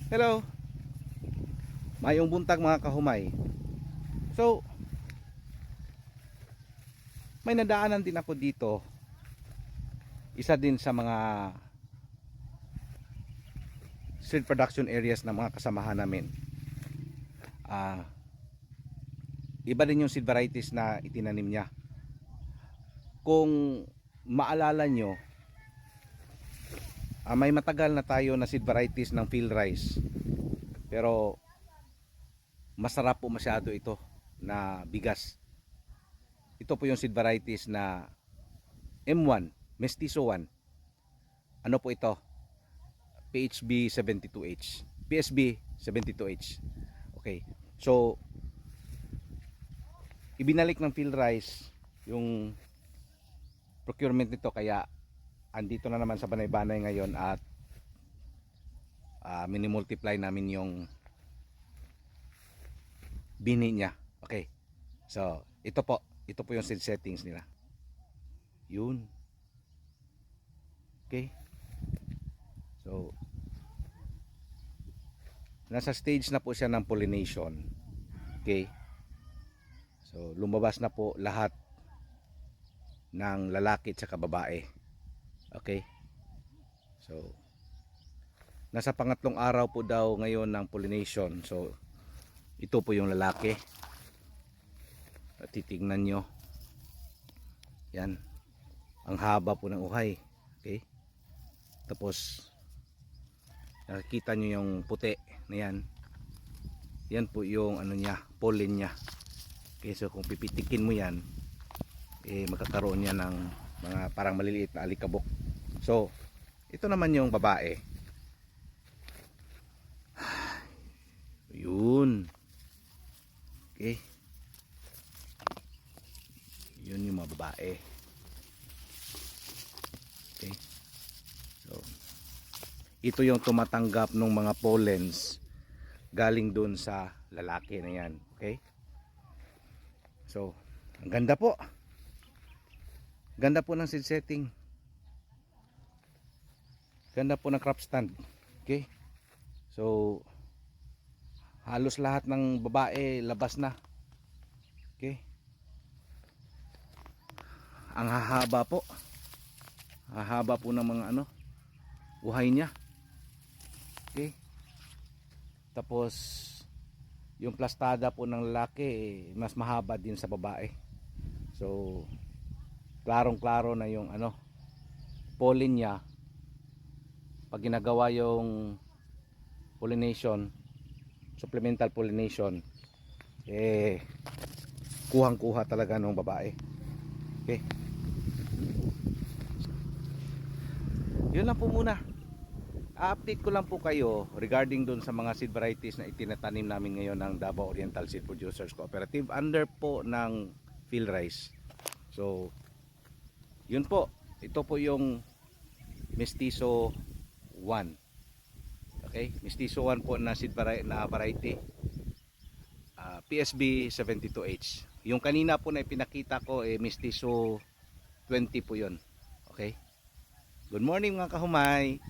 Hello, mayong buntag mga kahumay. So, may nadaanan din ako dito. Isa din sa mga seed production areas ng mga kasamahan namin. Iba din yung seed varieties na itinanim niya. Kung maalala nyo, may matagal na tayo na seed varieties ng field rice. Pero masarap po masyado ito na bigas. Ito po yung seed varieties na M1, Mestizo 1. Ano po ito? PHB 72H. PSB 72H. Okay. So, ibinalik ng field rice yung procurement nito, kaya andito na naman sa Banay-Banay ngayon at mini-multiply namin yung bini niya. Okay. So, ito po yung seed settings nila. Yun. Okay. So, nasa stage na po siya ng pollination. Okay. So, lumabas na po lahat ng lalaki at saka babae. Okay. So, nasa pangatlong araw po daw ngayon ng pollination. So, ito po yung lalaki. At titignan nyo. Yan. Ang haba po ng uhay. Okay. Tapos, nakikita nyo yung puti na yan. Yan po yung ano niya, pollen niya. Okay, so kung pipitikin mo yan, magkakaroon niya ng mga parang maliliit na alikabok. So, ito naman yung babae. Yun. Okay. Yun yung mga babae. Okay. So, ito yung tumatanggap ng mga pollens galing dun sa lalaki na yan. Okay. So, ang ganda po. Ganda po ng seed setting. Ganda po ng crop stand. Okay. So, halos lahat ng babae labas na. Okay. Ang hahaba po. Hahaba po ng mga uhay niya. Okay. Tapos yung plastada po ng lalaki mas mahaba din sa babae. So klarong-klaro na yung pollen niya. Pag ginagawa yung pollination, supplemental pollination, kuhang-kuha talaga ng babae. Okay. Yun lang po muna. Update ko lang po kayo regarding dun sa mga seed varieties na itinatanim namin ngayon ng Davao Oriental Seed Producers Cooperative under po ng field rice. So, yun po. Ito po yung Mestizo 1. Okay? Mestizo 1 po na seed variety. PSB 72H. Yung kanina po na ipinakita ko, Mestizo 20 po yun. Okay? Good morning mga kahumay.